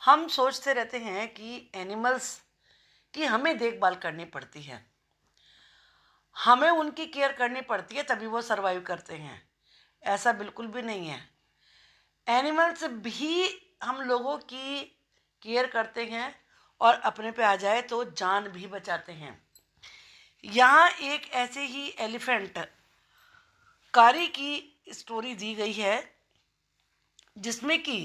हम सोचते रहते हैं कि एनिमल्स की हमें देखभाल करनी पड़ती है, हमें उनकी केयर करनी पड़ती है तभी वो सरवाइव करते हैं। ऐसा बिल्कुल भी नहीं है। एनिमल्स भी हम लोगों की केयर करते हैं और अपने पे आ जाए तो जान भी बचाते हैं। यहाँ एक ऐसे ही एलिफेंट कारी की स्टोरी दी गई है, जिसमें कि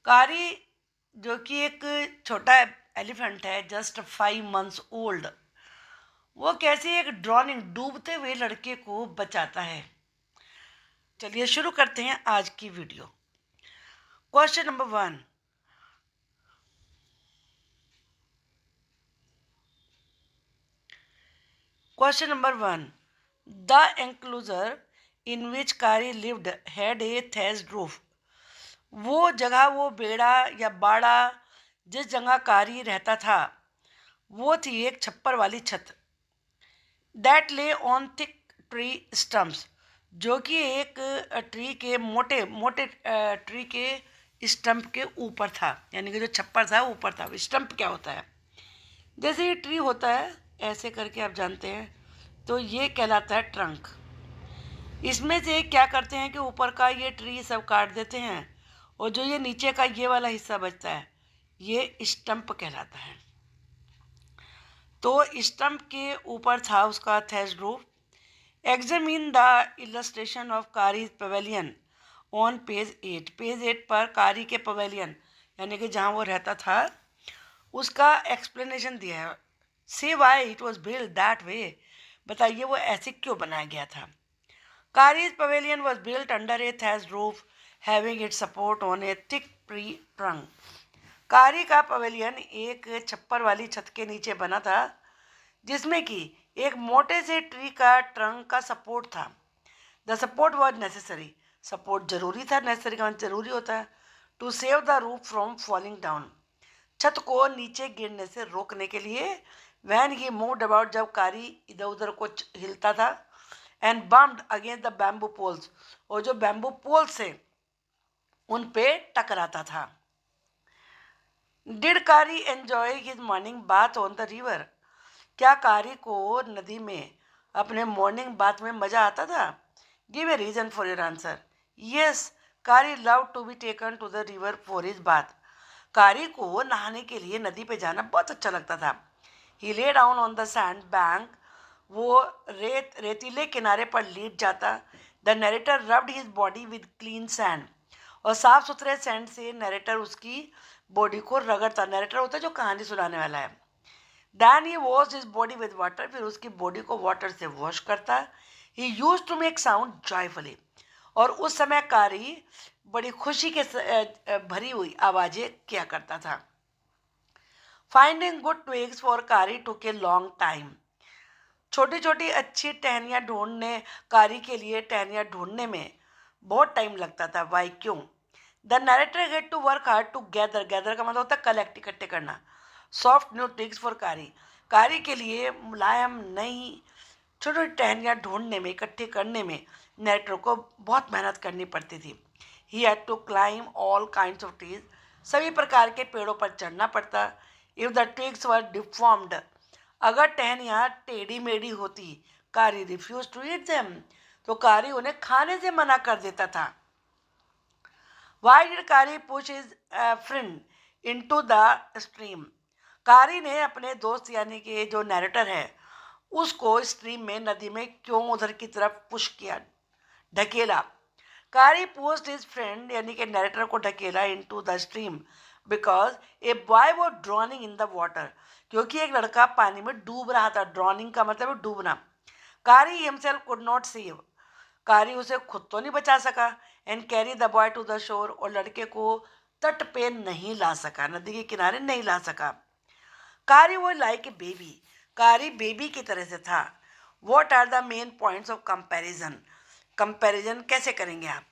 कारी जो कि एक छोटा एलिफेंट है, जस्ट 5 मंथ्स ओल्ड, वो कैसे एक ड्रॉनिंग डूबते हुए लड़के को बचाता है। चलिए शुरू करते हैं आज की video. Question number 1। Question number 1। The enclosure in which Kari lived had a thatched roof. वो जगह, वो बेड़ा या बाड़ा जिस जगह कारी रहता था, वो थी एक छप्पर वाली छत। दैट ले ऑन थिक ट्री स्टम्प्स, जो कि एक ट्री के मोटे मोटे ट्री के स्टम्प के ऊपर था। यानी कि जो छप्पर था ऊपर था। स्टम्प क्या होता है? जैसे ये ट्री होता है ऐसे करके, आप जानते हैं, तो ये कहलाता है ट्रंक। इसमें से क्या करते हैं कि ऊपर का ये ट्री सब काट देते हैं और जो ये नीचे का ये वाला हिस्सा बचता है, ये स्टम्प कहलाता है। तो स्टम्प के ऊपर था उसका thatched roof. Examine the illustration of Kari's pavilion on page 8। Page 8 पर कारी के पवेलियन यानी कि जहाँ वो रहता था उसका एक्सप्लेनेशन दिया है। Say why it was build that way. बताइए वो ऐसे क्यों बनाया गया था। Kari's pavilion was built under a thatched roof having it support on a thick tree trunk. Kari का पवेलियन एक छप्पर वाली छत के नीचे बना था, जिसमें कि एक मोटे से ट्री का ट्रंक का सपोर्ट था। The support was necessary. Support जरूरी था, नेसेसरी का मतलब जरूरी होता है। To save the roof from falling down, छत को नीचे गिरने से रोकने के लिए। वैन ही मूव्ड अबाउट, जब कारी इधर उधर को हिलता था। And bumped against the bamboo poles, और जो बैम्बू पोल्स से उन पे टकराता था। डिड कारी enjoy his morning bath on the river. क्या कारी को नदी में अपने मॉर्निंग बाथ में मजा आता था? Give a reason for your answer. Yes, Kari love to be taken to the river for his bath. Kari को नहाने के लिए नदी पे जाना बहुत अच्छा लगता था। He lay down on the sand bank, वो रेतीले किनारे पर लेट जाता। The narrator rubbed his body with clean sand, और साफ सुथरे सैंड से नरेटर उसकी बॉडी को रगड़ता। नरेटर होता है जो कहानी सुनाने वाला है। Then he wash his body with water, फिर उसकी बॉडी को वाटर से वॉश करता। He use to make sound joyfully, और उस समय कारी बड़ी खुशी के भरी हुई आवाज़ें किया करता था। फाइंडिंग गुड ट्विग्स फॉर कारी टुक ए लॉन्ग टाइम। छोटी छोटी अच्छी टहनियाँ ढूंढने, कारी के लिए टहनियाँ ढूंढने में बहुत टाइम लगता था। वाई, क्यों? The narrator get to work hard to gather, gather का मतलब होता है कलेक्ट, इकट्ठे करना। Soft new twigs for Kari, Kari के लिए मुलायम नई छोटी छोटी टहनियाँ ढूंढने में, इकट्ठे करने में नरेटर को बहुत मेहनत करनी पड़ती थी। He had to climb all kinds of trees, सभी प्रकार के पेड़ों पर चढ़ना पड़ता। If the twigs were deformed, अगर टहनियाँ टेढ़ी मेढ़ी होती, कारी रिफ्यूज टू ईट देम, तो कारी उन्हें खाने से मना कर देता था। वाई डिड कारी push his friend into the stream. कारी ने अपने दोस्त यानी कि जो नरेटर है उसको स्ट्रीम में, नदी में क्यों उधर की तरफ पुश किया, ढकेला। कारी पोस्ट हिज फ्रेंड यानी कि नरेटर को ढकेला into the stream because a boy वो ड्रॉनिंग इन द वाटर, क्योंकि एक लड़का पानी में डूब रहा था। ड्रॉनिंग का मतलब है डूबना। कारी हिमसेल्फ कुड नॉट सेव, कारी उसे खुद तो नहीं बचा सका। And carry the boy to the shore, और लड़के को तट पे नहीं ला सका, नदी के किनारे नहीं ला सका। कारी वो like a baby, Kari baby की तरह से था। What are the main points of comparison, comparison कैसे करेंगे आप?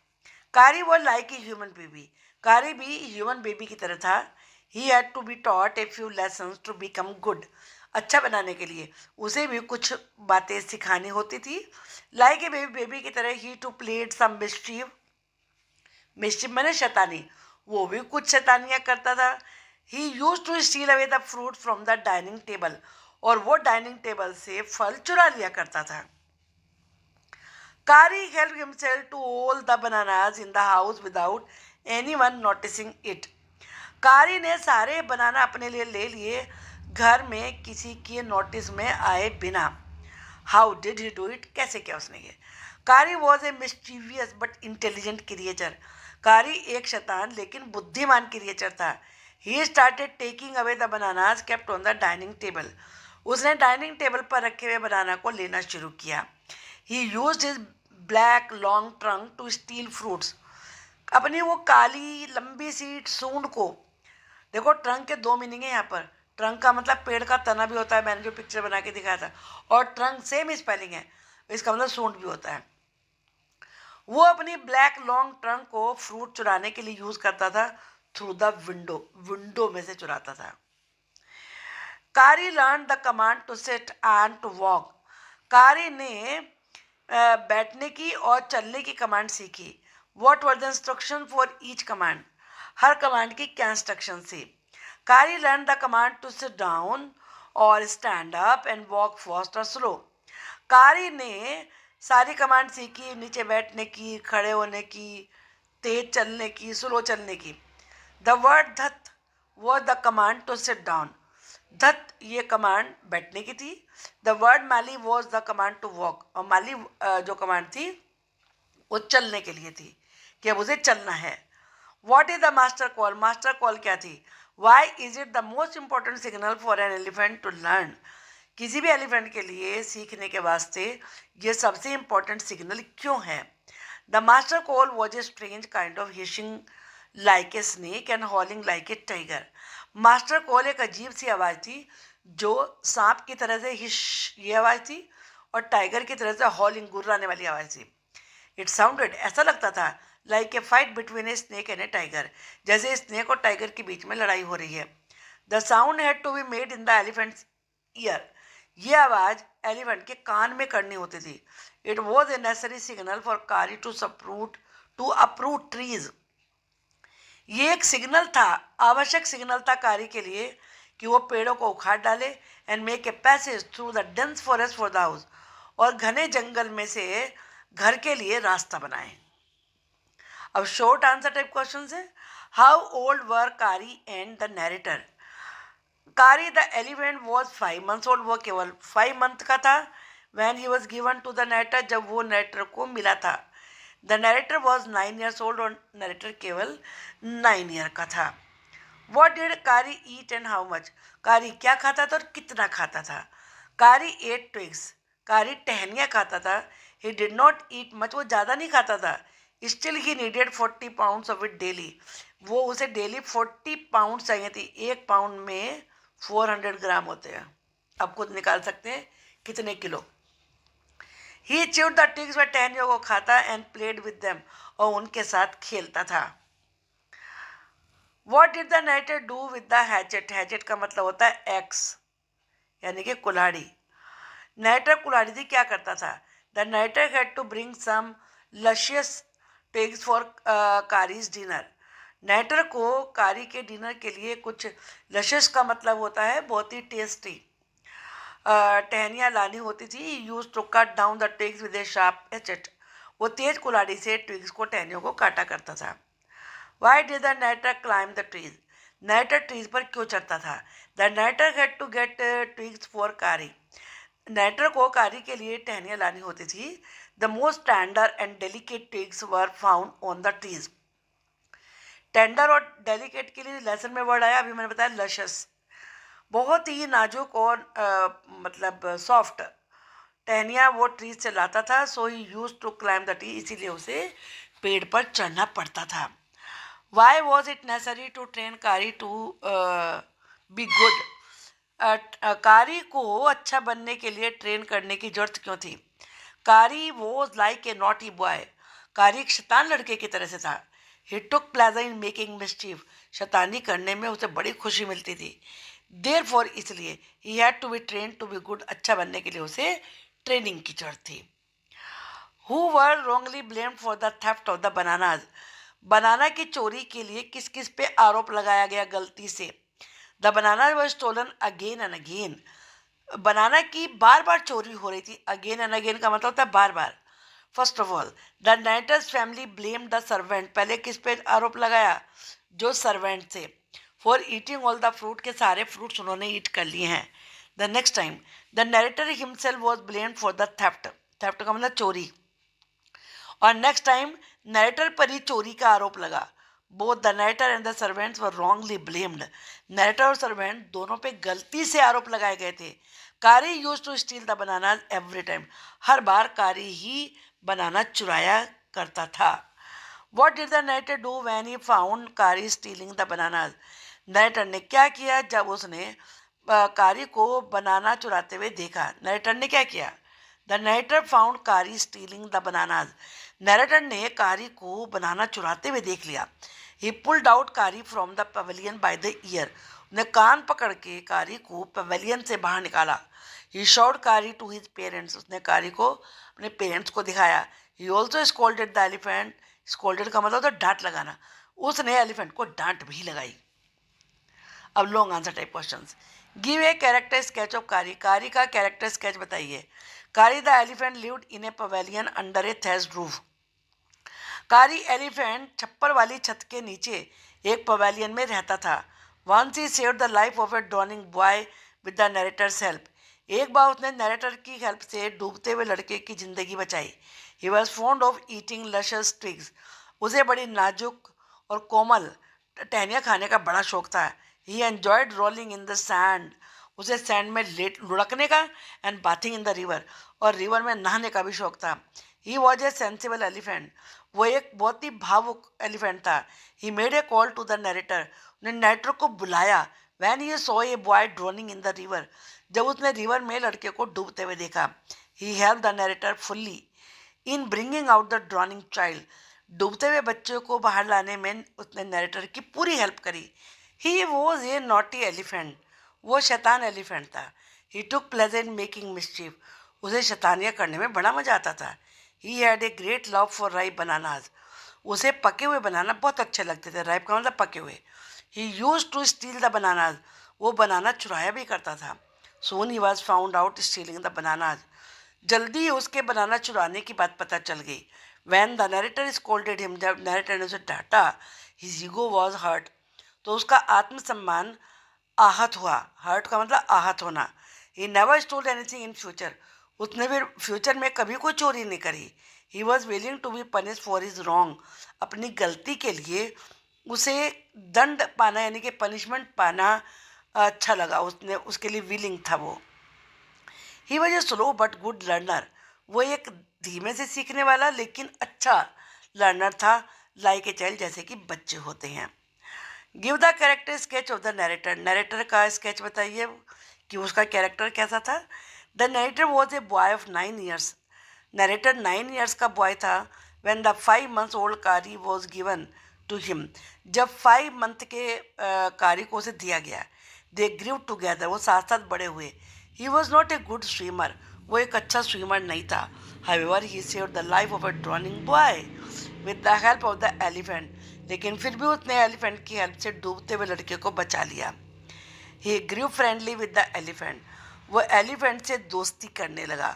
कारी वो लाइक ए ह्यूमन बेबी, कारी भी ह्यूमन बेबी की तरह था। He had to be taught a few lessons to become good, अच्छा बनाने के लिए उसे भी कुछ बातें सिखानी होती थी। लाइक ए बेबी, बेबी की तरह। ही टू प्लेड सम मिस्टीव, मिस्टीव मैंने शैतानी, वो भी कुछ शैतानियाँ करता था। He use to steal away the fruit from the dining table, और वो डाइनिंग टेबल से फल चुरा लिया करता था. Kari helped himself to all the bananas in the house without anyone noticing it. कारी ने सारे बनाना अपने लिए ले लिए घर में किसी के नोटिस में आए बिना. How did he do it, कैसे किया उसने ये. Kari was a mischievous but intelligent creature. Kari एक शैतान लेकिन बुद्धिमान क्रिएचर था. He started taking away the bananas kept on the dining table. उसने डाइनिंग टेबल पर रखे हुए बनाना को लेना शुरू किया. He used his black long trunk to steal fruits. अपनी वो काली लंबी सी सूंड को, देखो ट्रंक के दो मीनिंग है यहाँ पर. ट्रंक का मतलब पेड़ का तना भी होता है, मैंने जो पिक्चर बना के दिखाया था, और ट्रंक सेम स्पेलिंग है, इसका मतलब सूंड भी होता है. वो अपनी ब्लैक लॉन्ग ट्रंक को फ्रूट चुराने के लिए यूज करता था थ्रू द विंडो. विंडो में से चुराता था. Kari learn the command to sit and to walk. Kari ने बैठने की और चलने की कमांड सीखी. What were the instruction for each command. हर कमांड की क्या इंस्ट्रक्शन थी. Kari learn the command to sit down और stand up and walk fast और स्लो. कारी ने सारी कमांड सीखी, नीचे बैठने की, खड़े होने की, तेज चलने की, स्लो चलने की. The word Dhat was the command to sit down. धत ये कमांड बैठने की थी. The word Mali was the command to walk, और माली जो कमांड थी वो चलने के लिए थी कि अब उसे चलना है. What is the master call. Master call क्या थी. Why is it the most important signal for an elephant to learn. किसी भी एलिफेंट के लिए सीखने के वास्ते ये सबसे इंपॉर्टेंट सिग्नल क्यों है. The master call was a strange kind of hissing like a snake and howling like a tiger. Master call एक अजीब सी आवाज़ थी जो सांप की तरह से हिश ये आवाज़ थी, और टाइगर की तरह से हॉलिंग गुर्राने वाली आवाज़ थी. इट साउंडेड, ऐसा लगता था, like a fight between a snake and a tiger, जैसे स्नेक और टाइगर के बीच में लड़ाई हो रही है. The sound had to be made in the elephant's ear. ये आवाज़ एलिफेंट के कान में करनी होती थी. It was a necessary signal for Kari to uproot trees. ये एक सिग्नल था, आवश्यक सिग्नल था कारी के लिए कि वो पेड़ों को उखाड़ डाले and make a passage through the dense forest for the house, और घने जंगल में से घर के लिए रास्ता बनाए. अब शॉर्ट आंसर टाइप क्वेश्चन है. How old were Kari and the narrator. Kari the elephant was 5 months old. वो केवल 5 month का था. When he was given to the narrator, जब वो नैरेटर को मिला था. The narrator was 9 years old, और नैरेटर केवल 9 year का था. वॉट डिड कारी ईट एंड हाउ मच. कारी क्या खाता था और कितना खाता था. कारी एट ट्विग्स. कारी टहनियाँ खाता था. He did not eat much, वो ज़्यादा नहीं खाता था. Still he needed 40 pounds of it daily. वो उसे डेली 40 pounds चाहिए थी. 1 pound में 400 ग्राम होते हैं. आप खुद निकाल सकते हैं कितने किलो. ही च्यूड द टिग्स, वह टहनियों को खाता एंड प्लेड विद देम, और उनके साथ खेलता था. What did the narrator do with the hatchet. Hatchet का मतलब होता है एक्स, यानी कि कुल्हाड़ी. नाइटर कुल्हाड़ी थी क्या करता था. The narrator had to bring some luscious twigs for Kari's dinner. Narrator को कारी के डिनर के लिए कुछ लशियस का मतलब होता है बहुत ही टेस्टी टहनियाँ लानी होती थी. Use to cut down the twigs with a sharp hatchet. वो तेज कुल्हाड़ी से ट्विग्स को, टहनियों को काटा करता था. Why did the narrator climb the trees. Narrator trees पर क्यों चढ़ता था. The narrator had to get twigs for Kari. Narrator को कारी के लिए टहनियाँ लानी होती थी. The most tender and delicate twigs were found on the trees. Tender और डेलिकेट के लिए लेसन में वर्ड आया, अभी मैंने बताया लशस. बहुत ही नाजुक और मतलब सॉफ्ट टहनियाँ वो ट्रीज से लाता था. So he use to climb the tree, इसीलिए उसे पेड़ पर चढ़ना पड़ता था. Why was it necessary to train Kari to be good. Kari को अच्छा बनने के लिए ट्रेन करने की जरूरत क्यों थी. कारी was like a naughty boy. कारी एक शैतान लड़के की तरह से था. ही टुक प्लेजर इन मेकिंग मिस्चीफ. शैतानी करने में उसे बड़ी खुशी मिलती थी. देयर फॉर, इसलिए he had to be train to be good. अच्छा बनने के लिए उसे ट्रेनिंग की जरूरत थी. Who were wrongly blamed for the theft of the bananas. Banana की चोरी के लिए किस किस पे आरोप लगाया गया गलती से. The banana was stolen again and again. Banana की बार बार चोरी हो रही थी। अगेन एंड अगेन का मतलब होता है बार बार। First of all the narrator's family blame the servant. पहले किस पे आरोप लगाया? जो सर्वेंट थे। For eating all the fruit, के सारे फ्रूट्स उन्होंने ईट कर लिए हैं। The next time the narrator himself was blamed for the theft. Theft का मतलब चोरी। और नेक्स्ट टाइम नरेटर पर ही चोरी का आरोप लगा। Both the narrator and the servants were wrongly blamed. Narrator और सर्वेंट दोनों पे गलती से आरोप लगाए गए थे। Kari use to steal the banana every time. हर बार कारी ही बनाना चुराया करता था। What did the narrator do when he found Kari stealing the banana? Narrator ने क्या किया जब उसने कारी को बनाना चुराते हुए देखा? नरेटर ने क्या किया? The narrator found Kari stealing the bananas. Narrator ने कारी को बनाना चुराते हुए देख लिया। ही पुल्ड आउट कारी from the pavilion bye the year. ने कान पकड़ के कारी को पवेलियन से बाहर निकाला। ही शोड कारी टू हिज पेरेंट्स। उसने कारी को अपने पेरेंट्स को दिखाया। He also scolded the elephant. Scolded का मतलब तो डांट लगाना। उसने एलिफेंट को डांट भी लगाई। अब long answer type questions. Give a character sketch of कारी। कारी का कैरेक्टर स्केच बताइए। कारी the elephant lived in A pavilion under a thatched roof. कारी एलिफेंट छप्पर वाली छत के नीचे एक पवेलियन में रहता था। Once he saved the life of a drowning boy with the narrator's help. एक बार उसने नरेटर की हेल्प से डूबते हुए लड़के की जिंदगी बचाई। He was fond of eating luscious twigs. उसे बड़ी नाजुक और कोमल टहनियाँ खाने का बड़ा शौक था। He enjoyed rolling in the sand. उसे सैंड में लेट लुढ़कने का and bathing in the river, और रिवर में नहाने का भी शौक था। He was a sensible elephant. वो एक बहुत ही भावुक एलिफेंट था। He made a call to the narrator. उसने नरेटर को बुलाया। When he saw a boy drowning in the river. जब उसने रिवर में लड़के को डूबते हुए देखा। ही help the narrator fully in bringing out the drowning child. डूबते हुए बच्चे को बाहर लाने में उसने नरेटर की पूरी हेल्प करी। He was A naughty elephant. वो शैतान एलिफेंट था। ही टुक प्लेजर इन मेकिंग मिस्चीफ। उसे शैतानियाँ करने में बड़ा मजा आता था। He had a great love for ripe bananas. उसे पके हुए बनाना बहुत अच्छे लगते थे। राइप का मतलब पके हुए। He use to steal the bananas. वो बनाना चुराया भी करता था। Soon he was found out stealing the bananas. जल्दी ही उसके बनाना चुराने की बात पता चल गई। When the narrator scolded him. जब नरेटर ने उसे डांटा, हिज ईगो वॉज हर्ट। तो उसका आत्मसम्मान आहत हुआ। हर्ट का मतलब आहत होना। He never stole anything in future. उसने फिर फ्यूचर में कभी कोई चोरी नहीं करी। He was willing to be punish for his wrong. अपनी गलती के लिए उसे दंड पाना यानी कि पनिशमेंट पाना अच्छा लगा। उसने उसके लिए विलिंग था वो। ही was a slow but good learner. वो एक धीमे से सीखने वाला लेकिन अच्छा लर्नर था। लाइक ए चाइल्ड, जैसे कि बच्चे होते हैं। Give the character sketch of the narrator. Narrator का स्केच बताइए कि उसका कैरेक्टर कैसा था। The narrator was a boy of 9 years। Narrator 9 years का बॉय था। व्हेन द 5 months ओल्ड कारी वॉज गिवन टू हिम। जब 5 month के कारी को उसे दिया गया। दे ग्रीव टुगेदर। वो साथ साथ बड़े हुए। He was not a good swimmer. वो एक अच्छा स्विमर नहीं था। However he saved the life of a drowning boy with the help of the elephant. लेकिन फिर भी उसने एलिफेंट की हेल्प से डूबते हुए लड़के को बचा लिया। He grew friendly with the elephant. वो एलिफेंट से दोस्ती करने लगा।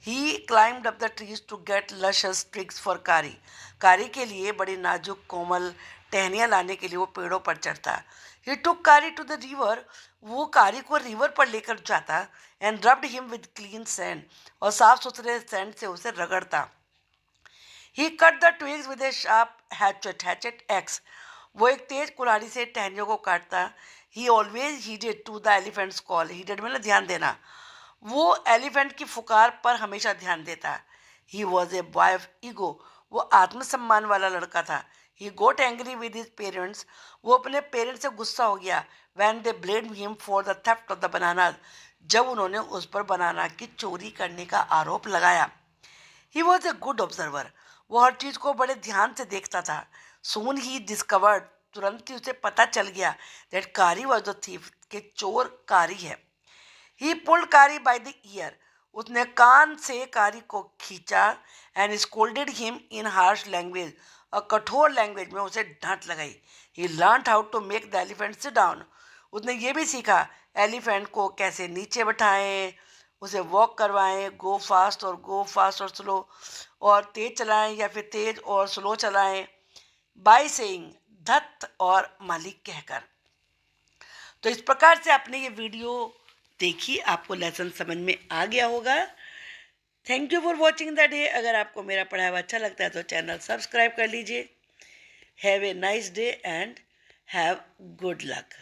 He climbed up the trees to get luscious twigs for Kari. Kari के लिए बड़ी नाजुक कोमल टहनियाँ लाने के लिए वो पेड़ों पर चढ़ता। ही टुक कारी टू द रिवर। वो कारी को रिवर पर लेकर जाता and rubbed him with clean sand. और साफ सुथरे सैंड से उसे रगड़ता। He cut the twigs with a sharp hatchet. Hatchet axe. वो एक तेज कुल्हाड़ी से टहनियों को काटता। He always heeded to the elephant's call. Heeded मतलब ध्यान देना। वो एलिफेंट की पुकार पर हमेशा ध्यान देता। ही was a boy of ego. वो आत्मसम्मान वाला लड़का था। ही got angry with his parents. वो अपने पेरेंट्स से गुस्सा हो गया। When they blame him for the theft of the banana. जब उन्होंने उस पर बनाना की चोरी करने का आरोप लगाया। ही वॉज ए गुड ऑब्जर्वर। वो हर चीज़ को बड़े ध्यान से देखता था। सून ही डिस्कवर्ड। तुरंत ही उसे पता चल गया दैट कारी वॉज द थीफ, के चोर कारी है। He pulled Kari by the ear. उसने कान से कारी को खींचा and scolded him in harsh language. और कठोर लैंग्वेज में उसे डांट लगाई। He learn how to make the elephant sit down. उसने ये भी सीखा एलिफेंट को कैसे नीचे बैठाएं, उसे वॉक करवाएं, गो फास्ट और स्लो, और तेज चलाएं या फिर तेज और स्लो चलाएं, बाय सेइंग धत और मालिक कहकर। तो इस प्रकार से आपने ये वीडियो देखी, आपको लेसन समझ में आ गया होगा। Thank you for watching the day. अगर आपको मेरा पढ़ाया हुआ अच्छा लगता है तो चैनल सब्सक्राइब कर लीजिए। Have a nice day and have good luck.